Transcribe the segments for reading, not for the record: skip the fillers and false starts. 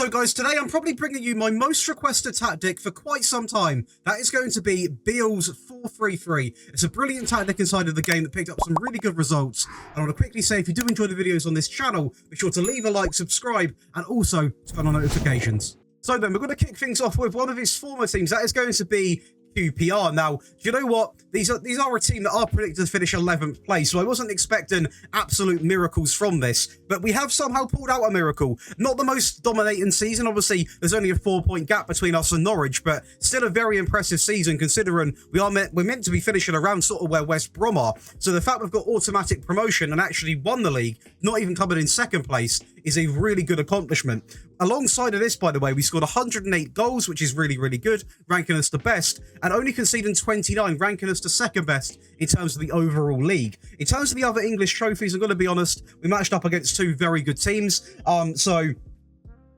So guys, today I'm probably bringing you my most requested tactic for quite some time. That is going to be Beale's 4-3-3. It's a brilliant tactic inside of the game that picked up some really good results. And I want to quickly say, if you do enjoy the videos on this channel, be sure to leave a like, subscribe, and also turn on notifications. So then, we're going to kick things off with one of his former teams. That is going to be QPR. Now, do you know what? These are a team that are predicted to finish 11th place, so I wasn't expecting absolute miracles from this, but we have somehow pulled out a miracle. Not the most dominating season, obviously there's only a 4-point gap between us and Norwich, but still a very impressive season considering we're meant to be finishing around sort of where West Brom are. So the fact we've got automatic promotion and actually won the league, not even coming in second place, is a really good accomplishment. Alongside of this, by the way, we scored 108 goals, which is really, really good, ranking us the best, and only conceding 29, ranking us the second best in terms of the overall league. In terms of the other English trophies, I'm going to be honest, we matched up against two very good teams, so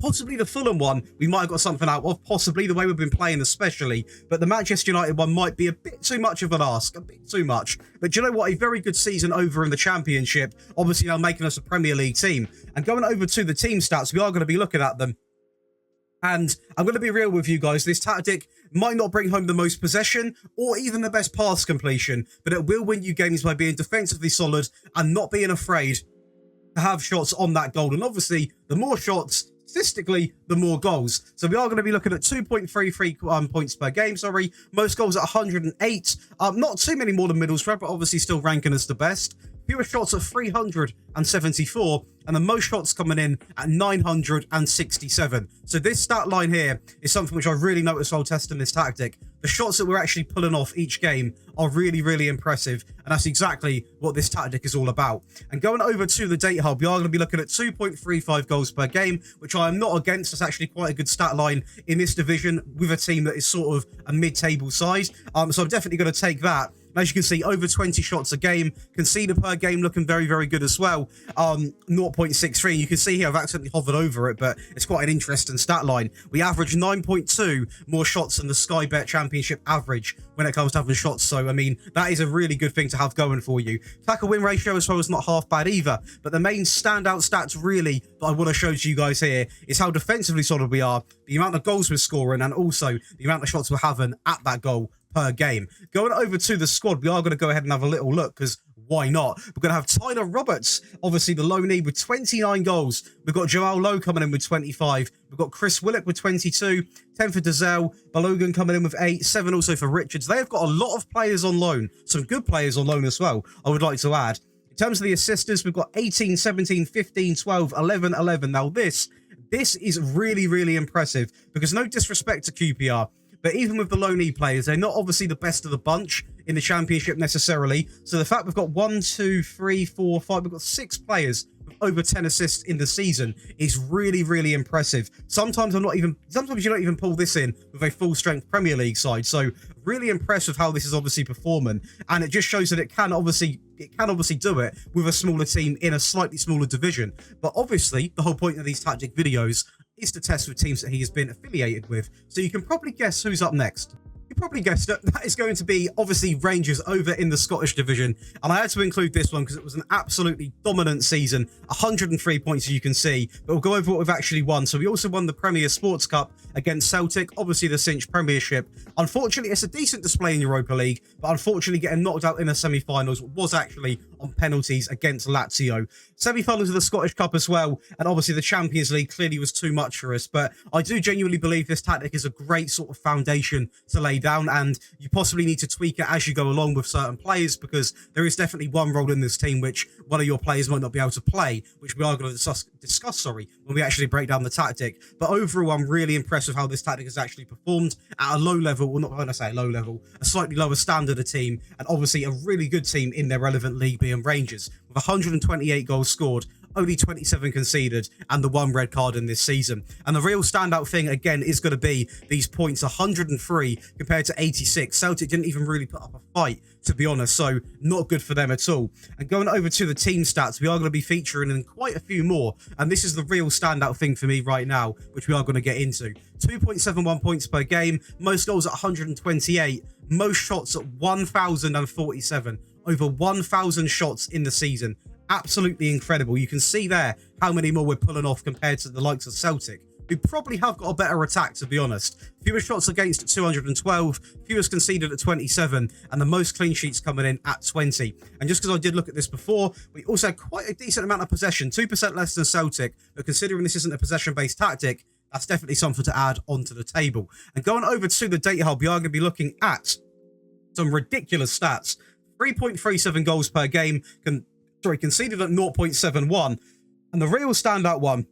possibly the Fulham one, we might have got something out of, possibly the way we've been playing especially, but the Manchester United one might be a bit too much of an ask, a bit too much. But do you know what? A very good season over in the Championship, obviously now making us a Premier League team. And going over to the team stats, we are going to be looking at them. And I'm going to be real with you guys, this tactic might not bring home the most possession or even the best pass completion, but it will win you games by being defensively solid and not being afraid to have shots on that goal. And obviously, the more shots, statistically, the more goals. So we are going to be looking at 2.33 points per game, most goals at 108. Not too many more than Middlesbrough, but obviously still ranking as the best. Fewer shots at 374, and the most shots coming in at 967. So this stat line here is something which I really noticed while testing this tactic. The shots that we're actually pulling off each game are really, really impressive, and that's exactly what this tactic is all about. And going over to the date hub, we are going to be looking at 2.35 goals per game, which I am not against. That's actually quite a good stat line in this division with a team that is sort of a mid-table side. So I'm definitely going to take that. As you can see, over 20 shots a game, conceded per game looking very, very good as well. 0.63. You can see here I've accidentally hovered over it, but it's quite an interesting stat line. We average 9.2 more shots than the Sky Bet Championship average when it comes to having shots. So, I mean, that is a really good thing to have going for you. Tackle win ratio as well is not half bad either. But the main standout stats really that I want to show to you guys here is how defensively solid we are, the amount of goals we're scoring, and also the amount of shots we're having at that goal per game. Going over to the squad, we are going to go ahead and have a little look, because why not? We're going to have Tyler Roberts, obviously the loanee, with 29 goals. We've got Joao Lowe coming in with 25. We've got Chris Willock with 22. 10 for Dazelle. Balogun coming in with 8. 7 also for Richards. They have got a lot of players on loan. Some good players on loan as well, I would like to add. In terms of the assisters, we've got 18, 17, 15, 12, 11, 11. Now this is really, really impressive, because no disrespect to QPR, but even with the loanee players, they're not obviously the best of the bunch in the Championship necessarily. So the fact we've got 1, 2, 3, 4, 5, we've got 6 players with over 10 assists in the season is really, really impressive. Sometimes you don't even pull this in with a full-strength Premier League side. So really impressed with how this is obviously performing, and it just shows that it can obviously do it with a smaller team in a slightly smaller division. But obviously, the whole point of these tactic videos is to test with teams that he has been affiliated with. So you can probably guess who's up next. You probably guessed it. That is going to be, obviously, Rangers over in the Scottish division. And I had to include this one because it was an absolutely dominant season. 103 points, as you can see. But we'll go over what we've actually won. So we also won the Premier Sports Cup against Celtic. Obviously, the Cinch Premiership. Unfortunately, it's a decent display in Europa League. But unfortunately, getting knocked out in the semi-finals was actually on penalties against Lazio. Semi-finals of the Scottish Cup as well. And obviously, the Champions League clearly was too much for us. But I do genuinely believe this tactic is a great sort of foundation to lay down, and you possibly need to tweak it as you go along with certain players, because there is definitely one role in this team which one of your players might not be able to play, which we are going to discuss when we actually break down the tactic. But overall, I'm really impressed with how this tactic has actually performed at a low level, well, not when I say low level, a slightly lower standard of team, and obviously a really good team in their relevant league being Rangers, with 128 goals scored, only 27 conceded, and the 1 red card in this season. And the real standout thing, again, is going to be these points, 103 compared to 86. Celtic didn't even really put up a fight, to be honest, so not good for them at all. And going over to the team stats, we are going to be featuring in quite a few more, and this is the real standout thing for me right now, which we are going to get into. 2.71 points per game, most goals at 128, most shots at 1,047, over 1,000 shots in the season. Absolutely incredible. You can see there how many more we're pulling off compared to the likes of Celtic, who probably have got a better attack, to be honest. Fewest shots against at 212, fewest conceded at 27, and the most clean sheets coming in at 20. And just because I did look at this before, we also had quite a decent amount of possession, 2% less than Celtic, but considering this isn't a possession-based tactic, that's definitely something to add onto the table. And going over to the data hub, we are going to be looking at some ridiculous stats. 3.37 goals per game, conceded at 0.71. And the real standout one,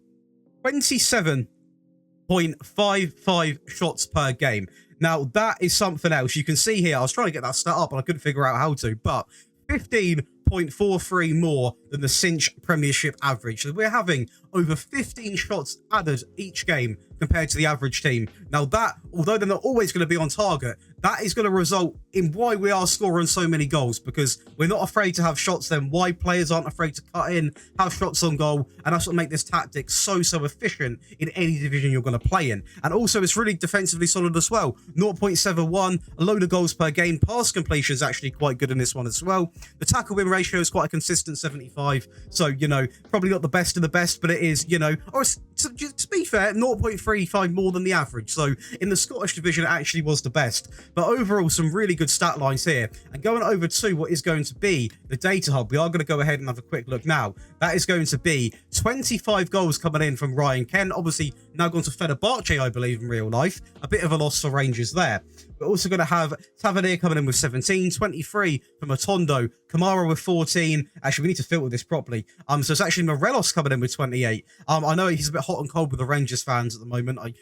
27.55 shots per game. Now, that is something else. You can see here, I was trying to get that stat up and I couldn't figure out how to, but 15.43 more than the Cinch Premiership average. So we're having over 15 shots added each game compared to the average team. Now that, although they're not always going to be on target, that is going to result in why we are scoring so many goals, because we're not afraid to have shots then. Why players aren't afraid to cut in, have shots on goal, and that's what make this tactic so efficient in any division you're going to play in. And also it's really defensively solid as well. 0.71, a load of goals per game. Pass completion is actually quite good in this one as well. The tackle win ratio is quite a consistent 75. So, you know, probably not the best of the best, but it is, you know, or to be fair, 0.35 more than the average. So in the Scottish division, it actually was the best. But overall, some really good stat lines here. And going over to what is going to be the data hub, we are going to go ahead and have a quick look now. That is going to be 25 goals coming in from Ryan Kent. Obviously, now gone to Fenerbahce, I believe, in real life. A bit of a loss for Rangers there. We're also going to have Tavernier coming in with 17, 23 from Matondo, Kamara with 14. Actually, we need to filter this properly. So it's actually Morelos coming in with 28. I know he's a bit hot and cold with the Rangers fans at the moment. I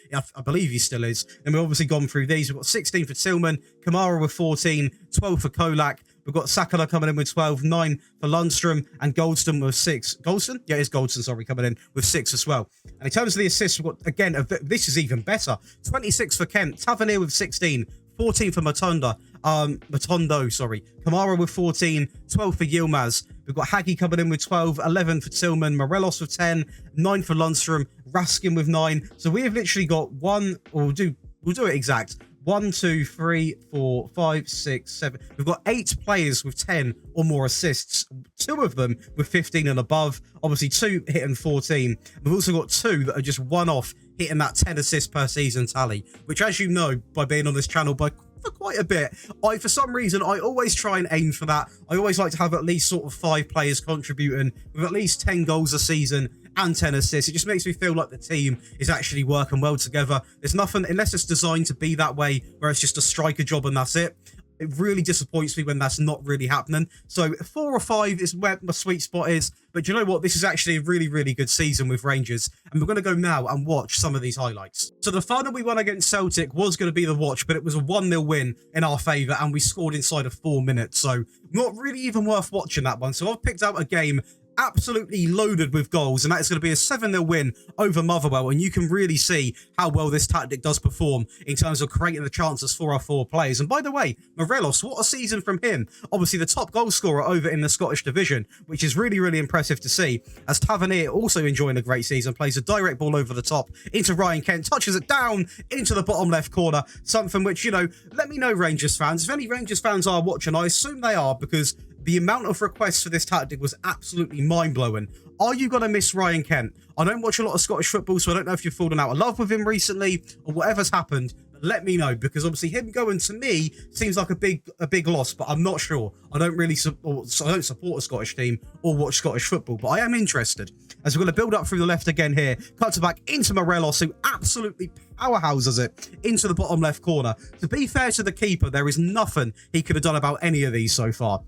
believe he still is. And we've obviously gone through these. We've got 16 for Tillman, Kamara with 14, 12 for Kolak. We've got Sakala coming in with 12, 9 for Lundstrom, and Goldston with 6. Goldston? Yeah, it's Goldston, sorry, coming in with 6 as well. And in terms of the assists, we've got, again, this is even better. 26 for Kent, Tavernier with 16, 14 for Matondo, Kamara with 14, 12 for Yilmaz. We've got Hagi coming in with 12, 11 for Tillman, Morelos with 10, 9 for Lundstrom, Raskin with 9. So we have literally got we'll do it exact. 1, 2, 3, 4, 5, 6, 7. We've got 8 players with 10 or more assists. 2 of them with 15 and above. Obviously, 2 hitting 14. We've also got 2 that are just one-off hitting that 10 assists per season tally, which, as you know, by being on this channel for quite a bit, for some reason, I always try and aim for that. I always like to have at least sort of 5 players contributing with at least 10 goals a season and 10 assists. It just makes me feel like the team is actually working well together. There's nothing, unless it's designed to be that way, where it's just a striker job and that's it. It really disappoints me when that's not really happening. So 4 or 5 is where my sweet spot is. But you know what? This is actually a really good season with Rangers. And we're going to go now and watch some of these highlights. So the final we won against Celtic was going to be the watch, but it was a 1-0 win in our favour, and we scored inside of 4 minutes. So not really even worth watching that one. So I've picked out a game absolutely loaded with goals, and that is going to be a 7-0 win over Motherwell. And you can really see how well this tactic does perform in terms of creating the chances for our 4 players. And by the way, Morelos, what a season from him. Obviously the top goal scorer over in the Scottish division, which is really impressive to see, as Tavernier also enjoying a great season, plays a direct ball over the top into Ryan Kent, touches it down into the bottom left corner, something which, you know, let me know, Rangers fans. If any Rangers fans are watching, I assume they are, because the amount of requests for this tactic was absolutely mind-blowing. Are you going to miss Ryan Kent? I don't watch a lot of Scottish football, so I don't know if you've fallen out of love with him recently or whatever's happened. But let me know, because obviously him going to me seems like a big loss, but I'm not sure. I don't really support a Scottish team or watch Scottish football, but I am interested. As we're going to build up through the left again here, cuts it back into Morelos, who absolutely powerhouses it into the bottom left corner. To be fair to the keeper, there is nothing he could have done about any of these so far,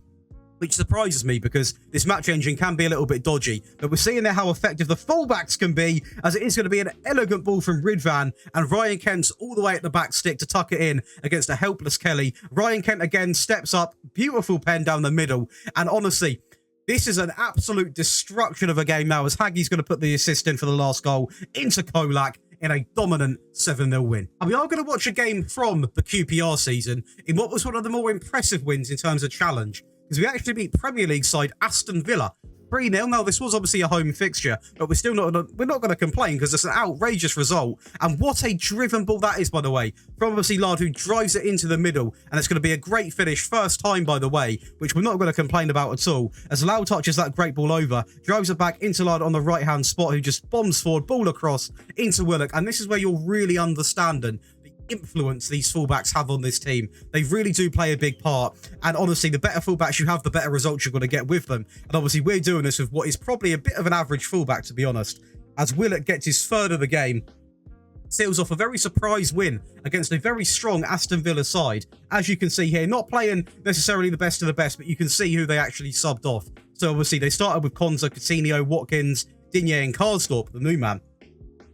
which surprises me, because this match engine can be a little bit dodgy. But we're seeing there how effective the fullbacks can be, as it is going to be an elegant ball from Ridvan, and Ryan Kent's all the way at the back stick to tuck it in against a helpless Kelly. Ryan Kent again steps up, beautiful pen down the middle, and honestly, this is an absolute destruction of a game now, as Hagi's going to put the assist in for the last goal into Kolak in a dominant 7-0 win. And we are going to watch a game from the QPR season in what was one of the more impressive wins in terms of challenge, because we actually beat Premier League side Aston Villa 3-0. Now, this was obviously a home fixture, but we're not going to complain because it's an outrageous result. And what a driven ball that is, by the way, from obviously Lard, who drives it into the middle. And it's going to be a great finish, first time, by the way, which we're not going to complain about at all. As Lau touches that great ball over, drives it back into Lard on the right-hand spot, who just bombs forward, ball across into Willock. And this is where you're really understanding influence these fullbacks have on this team. They really do play a big part, and honestly, the better fullbacks you have, the better results you're going to get with them. And obviously, we're doing this with what is probably a bit of an average fullback, to be honest, as Willock gets his third of the game, seals off a very surprise win against a very strong Aston Villa side. As you can see here, not playing necessarily the best of the best, but you can see who they actually subbed off. So obviously, they started with Konza, Coutinho, Watkins, Digne and Karsdorp, the new man,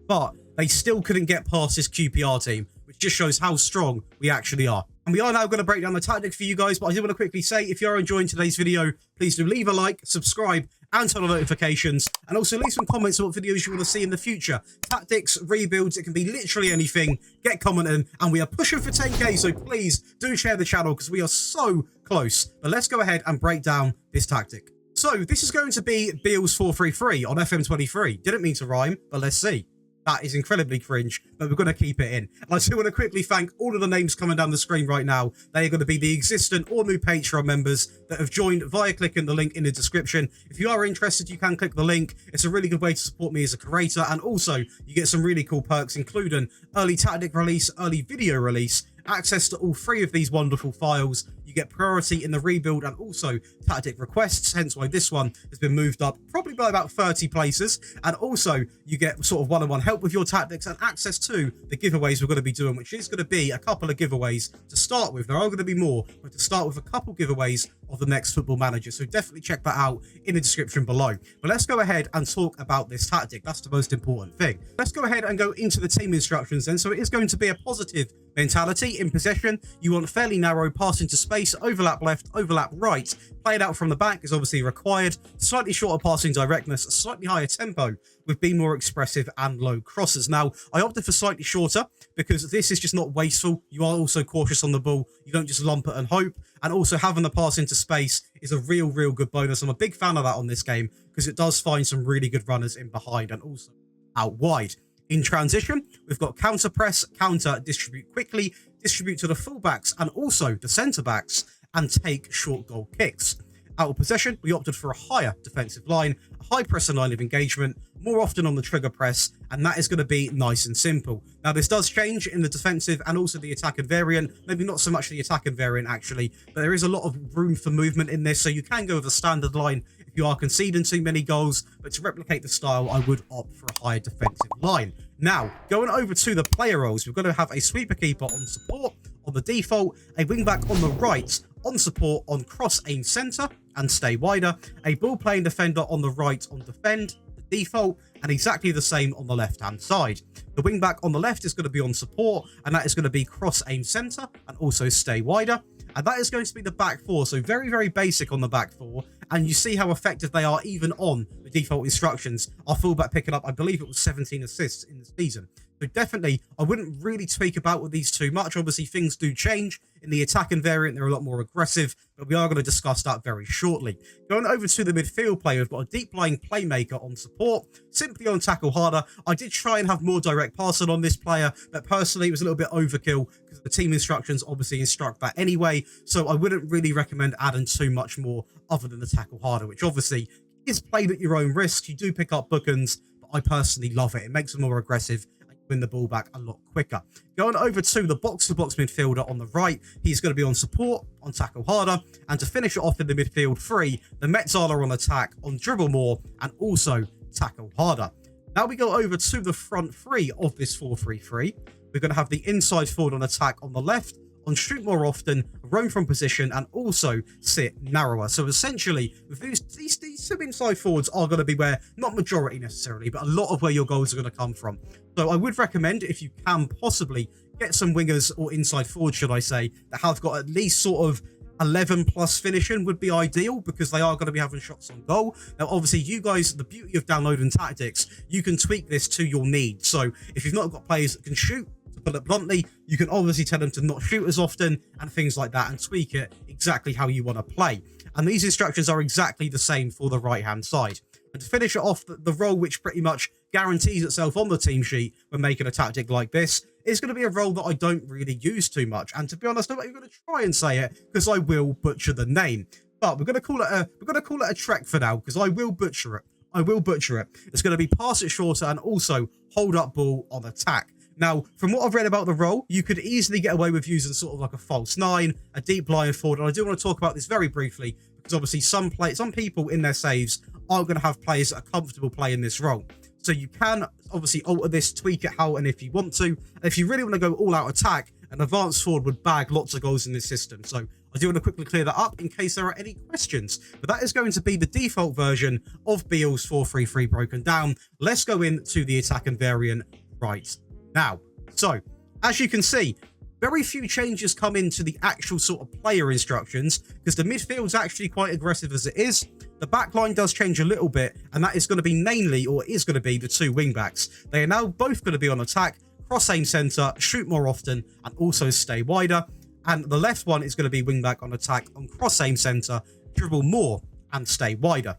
but they still couldn't get past this QPR team, which just shows how strong we actually are. And we are now going to break down the tactic for you guys, but I do want to quickly say, if you are enjoying today's video, please do leave a like, subscribe, and turn on notifications. And also leave some comments on what videos you want to see in the future. Tactics, rebuilds, it can be literally anything. Get commenting, and we are pushing for 10k, so please do share the channel because we are so close. But let's go ahead and break down this tactic. So this is going to be Beale's 4-3-3 on FM23. Didn't mean to rhyme, but let's see. That is incredibly cringe, but we're going to keep it in. And I do want to quickly thank all of the names coming down the screen right now. They are going to be the existing or new Patreon members that have joined via clicking the link in the description. If you are interested, you can click the link. It's a really good way to support me as a creator. And also, you get some really cool perks, including early tactic release, early video release, access to all 3 of these wonderful files. You get priority in the rebuild and also tactic requests, hence why this one has been moved up probably by about 30 places. And also you get sort of one-on-one help with your tactics and access to the giveaways we're going to be doing, which is going to be a couple of giveaways to start with. There are going to be more, but to start with a couple giveaways of the next Football Manager. So definitely check that out in the description below. But let's go ahead and talk about this tactic. That's the most important thing. Let's go ahead and go into the team instructions then. So it is going to be a positive mentality in possession. You want fairly narrow, pass into space, overlap left, overlap right. Played out from the back is obviously required. Slightly shorter passing directness, a slightly higher tempo with being more expressive and low crosses. Now, I opted for slightly shorter because this is just not wasteful. You are also cautious on the ball. You don't just lump it and hope. And also having the pass into space is a real good bonus. I'm a big fan of that on this game because it does find some really good runners in behind and also out wide. In transition, we've got counter press, counter, distribute quickly, distribute to the fullbacks and also the centre backs, and take short goal kicks. Out of possession, we opted for a higher defensive line, a high pressing line of engagement, more often on the trigger press, and that is going to be nice and simple. Now, this does change in the defensive and also the attacking variant. Maybe not so much the attacking variant, actually, but there is a lot of room for movement in this, so you can go with a standard line if you are conceding too many goals, but to replicate the style, I would opt for a higher defensive line. Now, going over to the player roles, we're going to have a sweeper keeper on support, on the default, a wingback on the right, on support, on cross aim centre, and stay wider, a ball playing defender on the right, on defend, the default, and exactly the same on the left hand side. The wingback on the left is going to be on support, and that is going to be cross aim centre, and also stay wider. And that is going to be the back four, so very basic on the back four, and you see how effective they are even on the default instructions. Our fullback picking up, I believe it was 17 assists in the season. So definitely, I wouldn't really tweak about with these too much. Obviously, things do change. In the attacking variant, they're a lot more aggressive, but we are going to discuss that very shortly. Going over to the midfield player, we've got a deep-lying playmaker on support, simply on tackle harder. I did try and have more direct passing on this player, but personally, it was a little bit overkill because the team instructions obviously instruct that anyway, so I wouldn't really recommend adding too much more other than the tackle harder, which obviously is played at your own risk. You do pick up bookends, but I personally love it. It makes them more aggressive. Win the ball back a lot quicker. Going over to the box-to-box midfielder on the right, he's going to be on support, on tackle harder, and to finish it off in the midfield three, the Metzala on attack, on dribble more, and also tackle harder. Now we go over to the front three of this 4-3-3. We're going to have the inside forward on attack on the left, on shoot more often, roam from position, and also sit narrower. So essentially, with these two inside forwards are going to be where, not majority necessarily, but a lot of where your goals are going to come from. So I would recommend, if you can possibly, get some wingers or inside forwards, should I say, that have got at least sort of 11 plus finishing would be ideal because they are going to be having shots on goal. Now, obviously, you guys, the beauty of downloading tactics, you can tweak this to your needs. So if you've not got players that can shoot, put it bluntly, you can obviously tell them to not shoot as often and things like that and tweak it exactly how you want to play. And these instructions are exactly the same for the right-hand side. And to finish it off, the role which pretty much guarantees itself on the team sheet when making a tactic like this is going to be a role that I don't really use too much. And to be honest, I'm not even going to try and say it because I will butcher the name. But we're going to call it a treq for now because I will butcher it. I will butcher it. It's going to be pass it shorter and also hold up ball on attack. Now, from what I've read about the role, you could easily get away with using sort of like a false 9, a deep lying forward, and I do want to talk about this very briefly because obviously some people in their saves aren't going to have players that are comfortable playing this role. So you can obviously alter this, tweak it how and if you want to. And if you really want to go all out attack, an advanced forward would bag lots of goals in this system. So I do want to quickly clear that up in case there are any questions. But that is going to be the default version of Beale's 4-3-3 broken down. Let's go into the attack and variant right now. So as you can see, very few changes come into the actual sort of player instructions because the midfield's actually quite aggressive as it is. The back line does change a little bit, and that is going to be mainly, or is going to be, the two wing backs. They are now both going to be on attack, cross aim centre, shoot more often, and also stay wider. And the left one is going to be wing back on attack, on cross aim centre, dribble more, and stay wider.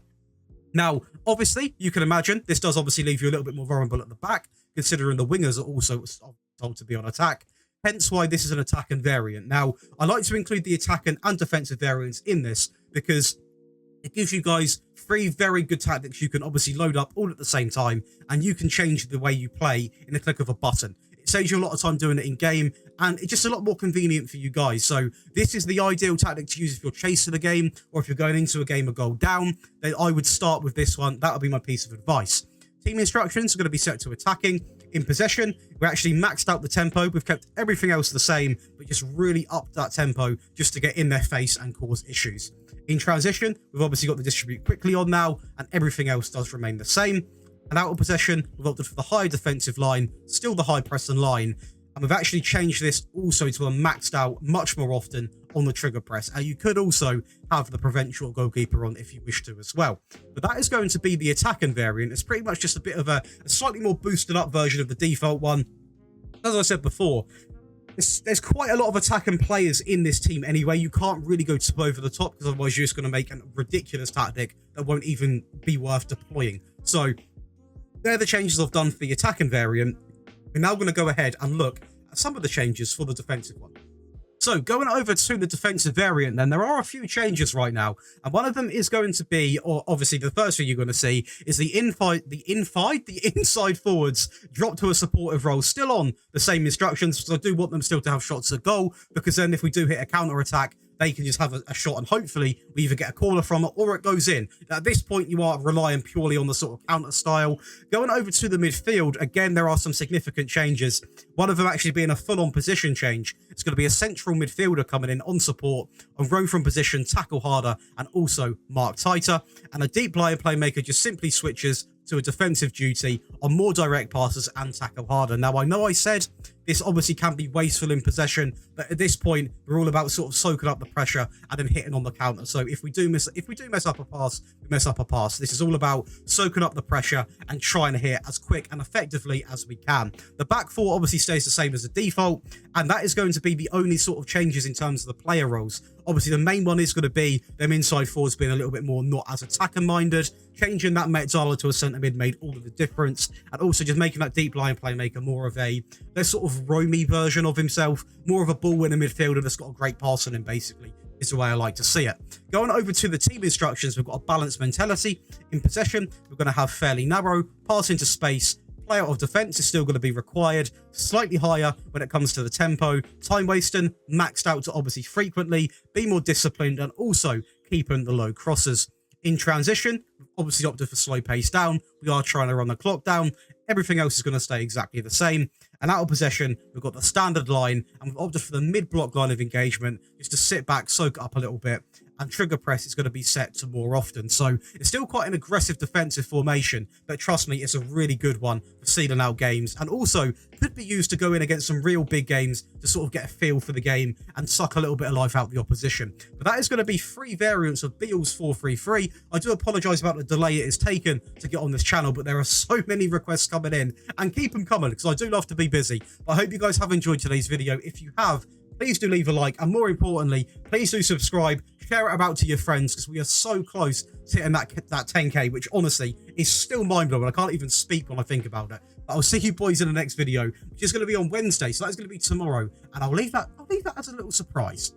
Now, obviously, you can imagine this does obviously leave you a little bit more vulnerable at the back, considering the wingers are also told to be on attack. Hence why this is an attack and variant. Now, I like to include the attack and defensive variants in this because it gives you guys 3 very good tactics you can obviously load up all at the same time, and you can change the way you play in a click of a button. It saves you a lot of time doing it in game, and it's just a lot more convenient for you guys. So this is the ideal tactic to use if you're chasing a game or if you're going into a game a goal down. Then I would start with this one. That would be my piece of advice. Team instructions are going to be set to attacking. In possession, we actually maxed out the tempo. We've kept everything else the same, but just really upped that tempo just to get in their face and cause issues. In transition, we've obviously got the distribute quickly on now, and everything else does remain the same. And out of possession, we've opted for the high defensive line, still the high press and line. And we've actually changed this also to a maxed out much more often on the trigger press. And you could also have the prevent short goalkeeper on if you wish to as well. But that is going to be the attack and variant. It's pretty much just a bit of a slightly more boosted up version of the default one. As I said before, there's quite a lot of attacking players in this team anyway. You can't really go too over the top because otherwise you're just going to make a ridiculous tactic that won't even be worth deploying. So they're the changes I've done for the attack and variant. We're now going to go ahead and look at some of the changes for the defensive one. So going over to the defensive variant, then there are a few changes right now, and one of them is going to be, or obviously the first thing you're going to see is the inside forwards drop to a supportive role, still on the same instructions, because I do want them still to have shots at goal, because then if we do hit a counter attack, they can just have a shot and hopefully we either get a corner from it or it goes in. At this point, you are relying purely on the sort of counter style. Going over to the midfield, again, there are some significant changes. One of them actually being a full-on position change. It's going to be a central midfielder coming in on support, on row from position, tackle harder, and also mark tighter. And a deep lying playmaker just simply switches to a defensive duty on more direct passes and tackle harder. Now, I know I said this obviously can be wasteful in possession, but at this point, we're all about sort of soaking up the pressure and then hitting on the counter. So if we do mess up a pass, we mess up a pass. This is all about soaking up the pressure and trying to hit as quick and effectively as we can. The back four obviously stays the same as the default, and that is going to be the only sort of changes in terms of the player roles. Obviously, the main one is going to be them inside forwards being a little bit more not as attacker-minded. Changing that Metzala to a centre mid made all of the difference. And also just making that deep line playmaker more of a less sort of roamy version of himself. More of a ball-winner midfielder that's got a great pass on him, basically, is the way I like to see it. Going over to the team instructions, we've got a balanced mentality. In possession, we're going to have fairly narrow, pass into space. Play out of defense is still going to be required, slightly higher when it comes to the tempo, time wasting, maxed out to obviously frequently, be more disciplined, and also keeping the low crosses. In transition, we've obviously opted for slow pace down. We are trying to run the clock down. Everything else is going to stay exactly the same. And out of possession, we've got the standard line, and we've opted for the mid-block line of engagement, just to sit back, soak it up a little bit, and trigger press is going to be set to more often. So it's still quite an aggressive defensive formation, but trust me, it's a really good one for sealing out games, and also could be used to go in against some real big games to sort of get a feel for the game and suck a little bit of life out of the opposition. But that is going to be 3 variants of Beale's 4-3-3. I do apologise about the delay it has taken to get on this channel, but there are so many requests coming in, and keep them coming because I do love to be busy. But I hope you guys have enjoyed today's video. If you have, please do leave a like, and more importantly, please do subscribe, share it about to your friends, because we are so close to hitting that 10k, which honestly is still mind-blowing. I can't even speak when I think about it. But I'll see you boys in the next video, which is going to be on Wednesday, so that's going to be tomorrow, and I'll leave that as a little surprise.